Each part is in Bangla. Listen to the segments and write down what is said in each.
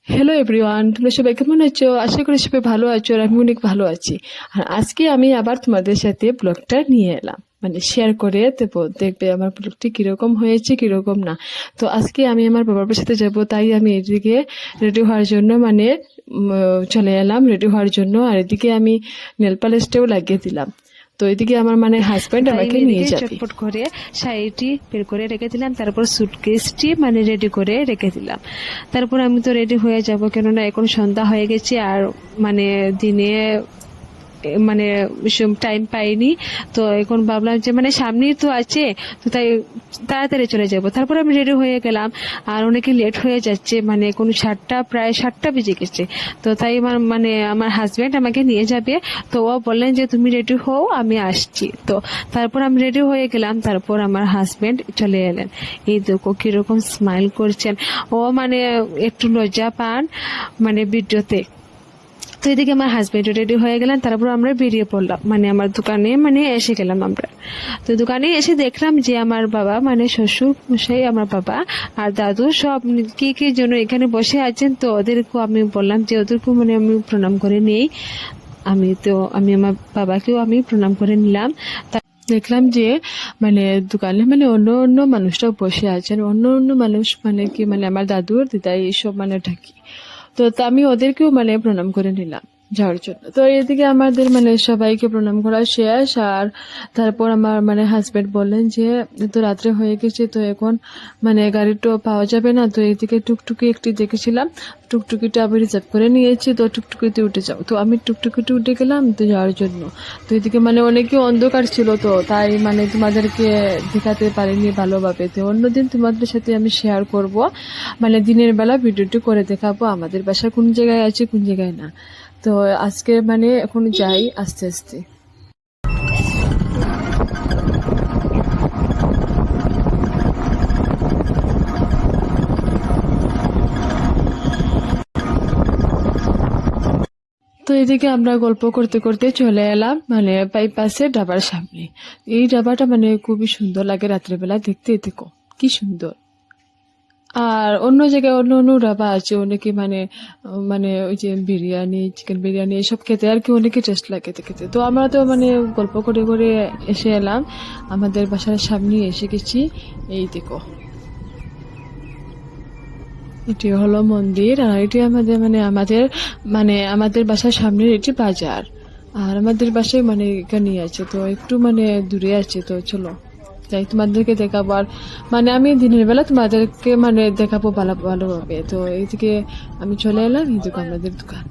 হ্যালো এভরিওয়ান, তোমরা সবাই কেমন আছো? আশা করি সবাই ভালো আছো আর আমি অনেক ভালো আছি। আর আজকে আমি আবার তোমাদের সাথে ব্লগটা নিয়ে এলাম, মানে শেয়ার করে দেবো, দেখবে আমার ব্লগটি কিরকম হয়েছে কিরকম না। তো আজকে আমি আমার বাবার সাথে যাব, তাই আমি এদিকে রেডি হওয়ার জন্য মানে চলে এলাম রেডি হওয়ার জন্য। আর এদিকে আমি নেল পালিশটাও লাগিয়ে দিলাম। তো এদিকে আমার মানে হাজব্যান্ড তাই আমাকে আমি নিয়ে এদিকে যাবে। চটপট করে শাড়িটি বের করে রেখে দিলাম, তারপর সুটকেসটি মানে রেডি করে রেখে দিলাম। তারপর আমি তো রেডি হয়ে যাব, কেননা এখন সন্ধ্যা হয়ে গেছে আর মানে দিনে মানে টাইম পাইনি। তো এখন ভাবলাম যে মানে সামনেই তো আছে, তো তাই তাড়াতাড়ি চলে যাব। তারপর আমি রেডি হয়ে গেলাম, আর অনেকে লেট হয়ে যাচ্ছে, মানে কোন প্রায় 7টা বেজে গেছে। তো তাই আমার মানে আমার হাজবেন্ড আমাকে নিয়ে যাবে। তো ও বললেন যে তুমি রেডি হও, আমি আসছি। তো তারপর আমি রেডি হয়ে গেলাম, তারপর আমার হাজবেন্ড চলে এলেন। এই দেখো কিরকম স্মাইল করছেন। ও মানে একটু লজ্জা পান মানে ভিডিওতে। তো এদিকে আমার হাজবেন্ড রেডি হয়ে গেলেন, তারপর আমরা বেরিয়ে পড়লাম, মানে আমার দোকানে মানে এসে গেলাম আমরা। তো দোকানে এসে দেখলাম যে আমার বাবা মানে শ্বশুর মশাই, আমার বাবা আর দাদু সব কি কি জন্য এখানে বসে আছেন। তো ওদেরকেও আমি বললাম যে ওদেরকেও মানে আমি প্রণাম করে নেই। আমি আমার বাবাকেও আমি প্রণাম করে নিলাম। দেখলাম যে মানে দোকানে মানে অন্য অন্য মানুষরাও বসে আছেন, অন্য অন্য মানুষ মানে কি মানে আমার দাদুর দিদাই এইসব মানে থাকি। তো আমি ওদেরকেও মানে প্রণাম করে নিলাম যাওয়ার জন্য। তো এদিকে আমাদের মানে সবাইকে প্রণাম করা শেষ। আর তারপর আমার মানে হাজবেন্ড বললেন যে তো রাত্রে হয়ে গেছে, তো এখন মানে গাড়িটা পাওয়া যাবে না। তো এদিকে টুকটুকি একটি দেখেছিলাম, টুকটুকিটা আমি রিজার্ভ করে নিয়েছি, তো টুকটুকিতে উঠে যাও। তো আমি টুকটুকিতে উঠে গেলাম তো যাওয়ার জন্য। তো এদিকে মানে অনেকে অন্ধকার ছিল, তো তাই মানে তোমাদেরকে দেখাতে পারিনি ভালোভাবে। তো অন্যদিন তোমাদের সাথে আমি শেয়ার করব, মানে দিনের বেলা ভিডিওটি করে দেখাবো আমাদের বাসা কোন জায়গায় আছে কোন জায়গায় না। তো আজকে মানে এখন যাই আস্তে আস্তে। তো এদিকে আমরা গল্প করতে করতে চলে এলাম মানে বাইপাসের ডাবার সামনে। এই ডাবাটা মানে খুবই সুন্দর লাগে রাত্রেবেলা দেখতে, দেখো কি সুন্দর। আর অন্য জায়গায় অন্য অন্য ডাবা আছে, অনেকে মানে মানে ওই যে বিরিয়ানি, চিকেন বিরিয়ানি এসব খেতে আর কি অনেকে টেস্ট লাগে খেতে। তো আমরা তো মানে গল্প করে করে এসে এলাম, আমাদের বাসার সামনে এসে গেছি। এই দেখো, এটি হলো মন্দির, আর এটি আমাদের আমাদের বাসার সামনের এটি বাজার। আর আমাদের বাসায় মানে এখানে আছে, তো একটু মানে দূরে আছে। তো চলো তাই তোমাদেরকে দেখাবো। আর মানে আমি দিনের বেলা তোমাদেরকে মানে দেখাবো ভালোভাবে। তো এইদিকে আমি চলে এলাম, এই দোকান আমাদের দোকান।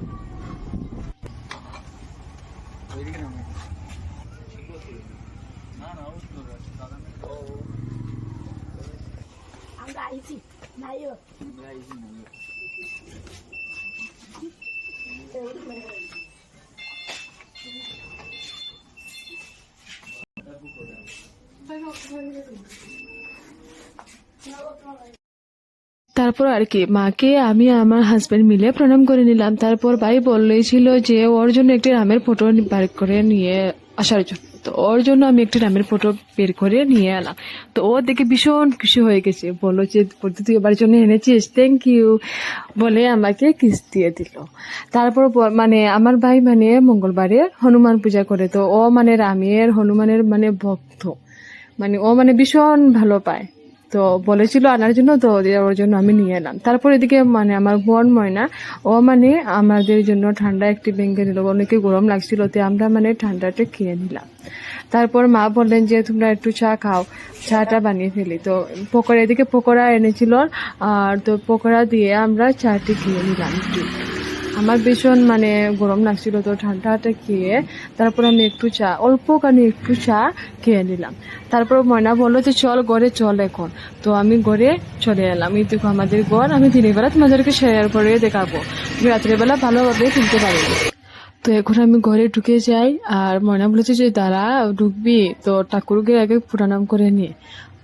তারপর আর কি মাকে আমি আমার হাজবেন্ড মিলে প্রণাম করে নিলাম। তারপর ভাই বললেছিল যে ওর জন্য একটি রামের ফটো বার করে নিয়ে আসার জন্য। তো ওর জন্য আমি একটি রামের ফটো বের করে নিয়ে এলাম। তো ও দেখে ভীষণ খুশি হয়ে গেছে, বললো যে তুই এবার জন্য এনেছিস, থ্যাংক ইউ বলে আমাকে কিস দিয়ে দিল। তারপর মানে আমার ভাই মানে মঙ্গলবারে হনুমান পূজা করে, তো ও মানে রামের হনুমানের মানে ভক্ত, মানে ও মানে ভীষণ ভালো পায়। তো বলেছিল আনার জন্য, তো ওর জন্য আমি নিয়ে এলাম। তারপর এদিকে মানে আমার বোন ময়না, ও মানে আমাদের জন্য ঠান্ডা একটি ভেঙে নিল, অনেকে গরম লাগছিল, তো আমরা মানে ঠান্ডাটা খেয়ে নিলাম। তারপর মা বললেন যে তোমরা একটু চা খাও, চাটা বানিয়ে ফেলি। তো পকোড়া, এদিকে পকোড়া এনেছিল, আর তো পকোড়া দিয়ে আমরা চাটি খেয়ে নিলাম একটু। আমার ভীষণ মানে গরম লাগছিল, তো ঠান্ডাটা খেয়ে তারপর আমি একটু চা, অল্পখানি একটু চা খেয়ে নিলাম। তারপর ময়না বললো যে চল ঘরে চল এখন। তো আমি ঘরে চলে এলাম। এই দেখো আমাদের ঘর, আমি দিনের বেলা তোমাদেরকে শেয়ার করে দেখাবো, রাত্রের বেলা ভালোভাবে তুলতে পারিনি। তো এখন আমি ঘরে ঢুকে যাই, আর ময়না বলেছে যে দাঁড়া ঢুকবি তো ঠাকুরকে আগে প্রণাম করে নিয়ে।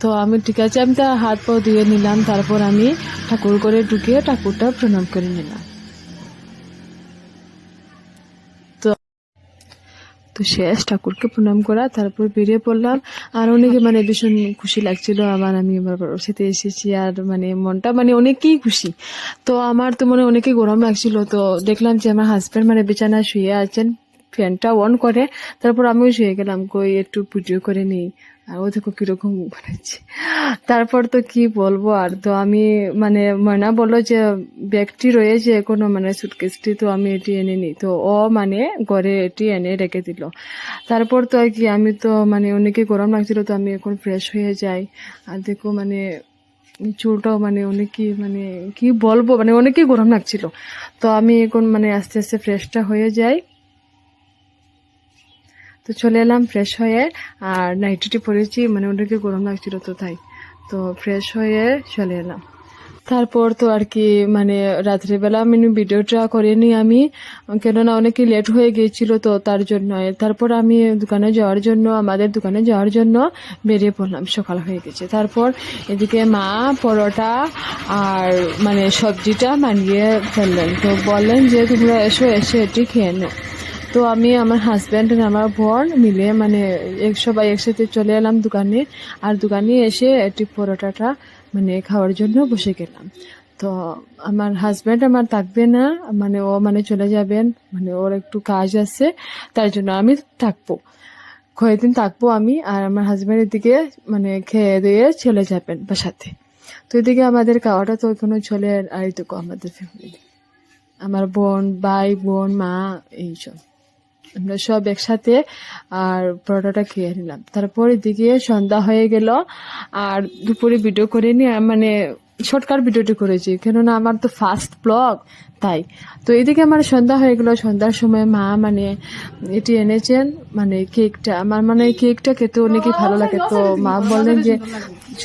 তো আমি ঠিক আছে, আমি তার হাত পা ধুয়ে নিলাম, তারপর আমি ঠাকুর ঘরে ঢুকে ঠাকুরটা প্রণাম করে নিলাম। তো শেষ ঠাকুরকে প্রণাম করা, তারপর বেরিয়ে পড়লাম। আর অনেকে মানে ভীষণ খুশি লাগছিল আবার আমি আমার বাবার সাথে এসেছি, আর মানে মনটা মানে অনেকই খুশি। তো আমার তো মনে অনেকই গরম লাগছিল, তো দেখলাম যে আমার হাজব্যান্ড মানে বিছানায় শুয়ে আছেন, ফ্যানটা অন করে, তারপর আমিও শুয়ে গেলাম, কই একটু ভিডিও করে নিই। আর ও দেখো কিরকম বানাচ্ছে। তারপর তো কি বলবো, আর তো আমি মানে ময়না বললো যে ব্যাগটি রয়েছে এখনো মানে সুটকেসটি, তো আমি এটি এনে নিই, তো ও মানে ঘরে এটি এনে রেখে দিল। তারপর তো আর কি আমি তো মানে অনেকে গরম লাগছিল, তো আমি এখন ফ্রেশ হয়ে যাই। আর দেখো মানে চুলটাও মানে অনেকই মানে কি বলবো মানে অনেকই গরম লাগছিল, তো আমি এখন মানে আস্তে আস্তে ফ্রেশটা হয়ে যাই। তো চলে এলাম ফ্রেশ হয়ে, আর নাইটিটি পরেছি মানে ওদেরকে গরম লাগছিল তো তাই, তো ফ্রেশ হয়ে চলে এলাম। তারপর তো আর কি মানে রাত্রিবেলা আমি ভিডিওটা করিনি আমি, কেননা অনেকে লেট হয়ে গিয়েছিল, তো তার জন্য। তারপর আমি আমাদের দোকানে যাওয়ার জন্য বেরিয়ে পড়লাম, সকাল হয়ে গেছে। তারপর এদিকে মা পরোটা আর মানে সবজিটা বানিয়ে ফেললেন, তো বললেন যে তোমরা এসে এটি খেয়ে নাও। তো আমি আমার হাজব্যান্ড আর আমার বোন মিলে মানে সবাই একসাথে চলে এলাম দোকানে, আর দোকানে এসে একটি পরোটাটা মানে খাওয়ার জন্য বসে গেলাম। তো আমার হাজব্যান্ড আমার থাকবে না, মানে ও মানে চলে যাবেন, মানে ওর একটু কাজ আছে, তার জন্য আমি থাকবো, কয়েকদিন থাকবো আমি, আর আমার হাজব্যান্ড এদিকে মানে খেয়ে দিয়ে চলে যাবেন বাসাতে। তো এদিকে আমাদের খাওয়াটা তো এখনো চলে, আর এইটুকু আমাদের ফ্যামিলি, আমার বোন, ভাই, বোন, মা, এইসব আমরা সব একসাথে আর পরোটাটা খেয়ে নিলাম। তারপর এদিকে সন্ধ্যা হয়ে গেল, আর দুপুরে ভিডিও করে নিয়ে মানে শর্টকাট ভিডিওটি করেছি, কেননা আমার তো ফার্স্ট ব্লগ তাই। তো এদিকে আমার সন্ধ্যা হয়ে গেল, সন্ধ্যার সময় মা মানে এটি এনেছেন মানে কেকটা, আমার মানে কেকটা খেতে অনেকই ভালো লাগে, তো মা বললেন যে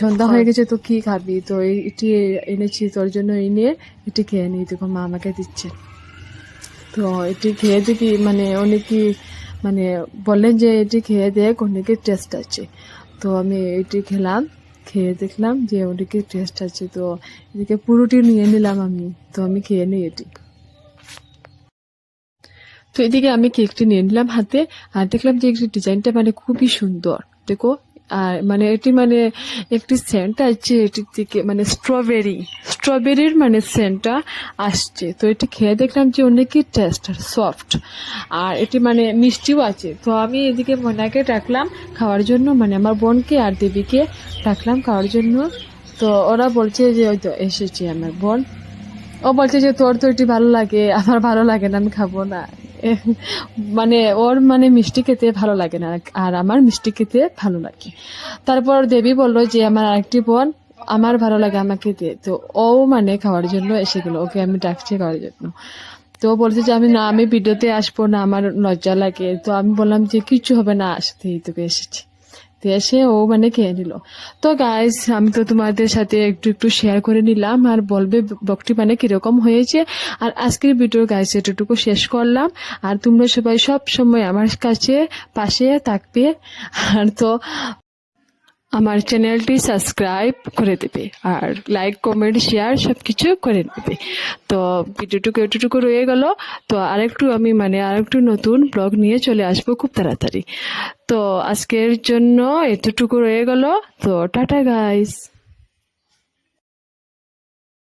সন্ধ্যা হয়ে গেছে তো কি খাবি, তো এটি এনেছি তোর জন্য, এই নিয়ে এটি খেয়ে নিই, দেখো মা আমাকে দিচ্ছে। তো এটি খেয়ে দেখি মানে অনেকেই মানে বললেন যে এটি খেয়ে দেখ অনেকের টেস্ট আছে, তো আমি এটি খেলাম, খেয়ে দেখলাম যে অনেকের টেস্ট আছে, তো এদিকে পুরোটি নিয়ে নিলাম আমি, তো আমি খেয়ে নিই এটি। তো এদিকে আমি কেকটি নিয়ে নিলাম হাতে, আর দেখলাম যে একটি ডিজাইনটা মানে খুবই সুন্দর, দেখো। আর মানে এটি মানে একটি সেন্ট আছে এটির থেকে, মানে স্ট্রবেরির মানে সেন্টটা আসছে। তো এটি খেয়ে দেখলাম যে অনেকই টেস্ট আর সফট, আর এটি মানে মিষ্টিও আছে। তো আমি এদিকে মনাকে ডাকলাম খাওয়ার জন্য, মানে আমার বোনকে আর দেবীকে ডাকলাম খাওয়ার জন্য। তো ওরা বলছে যে ওই তো এসেছে আমার বোন, ও বলছে যে তোর তো এটি ভালো লাগে, আমার ভালো লাগে না, আমি খাবো না। মানে ওর মানে মিষ্টি খেতে ভালো লাগে না, আর আমার মিষ্টি খেতে ভালো লাগে। তারপর দেবী বললো যে আমার আরেকটি বোন, আমার ভালো লাগে আমাকে দে, তো ও মানে খাওয়ার জন্য এসে গেলো, ওকে আমি ডাকছি খাওয়ার জন্য। তো ও বলছে যে আমি ভিডিওতে আসবো না, আমার লজ্জা লাগে। তো আমি বললাম যে কিচ্ছু হবে না, আসতেই তোকে এসেছি। তো এসে ও মানে খেয়ে নিল। তো গাইস আমি তো তোমাদের সাথে একটু একটু শেয়ার করে নিলাম, আর বলবে ব্লগটি মানে কিরকম হয়েছে। আর আজকের ভিডিও গাইস এতটুকু শেষ করলাম, আর তোমরা সবাই সব সময় আমার কাছে পাশে থাকবে, আর তো আমার চ্যানেলটি সাবস্ক্রাইব করে দেবে, আর লাইক কমেন্ট শেয়ার সবকিছু করে নেবে। তো ভিডিওটুকু এতটুকু রয়ে গেল, তো আরেকটু নতুন ব্লগ নিয়ে চলে আসবো খুব তাড়াতাড়ি। তো আজকের জন্য এতটুকু রয়ে গেল, তো টাটা গাইস।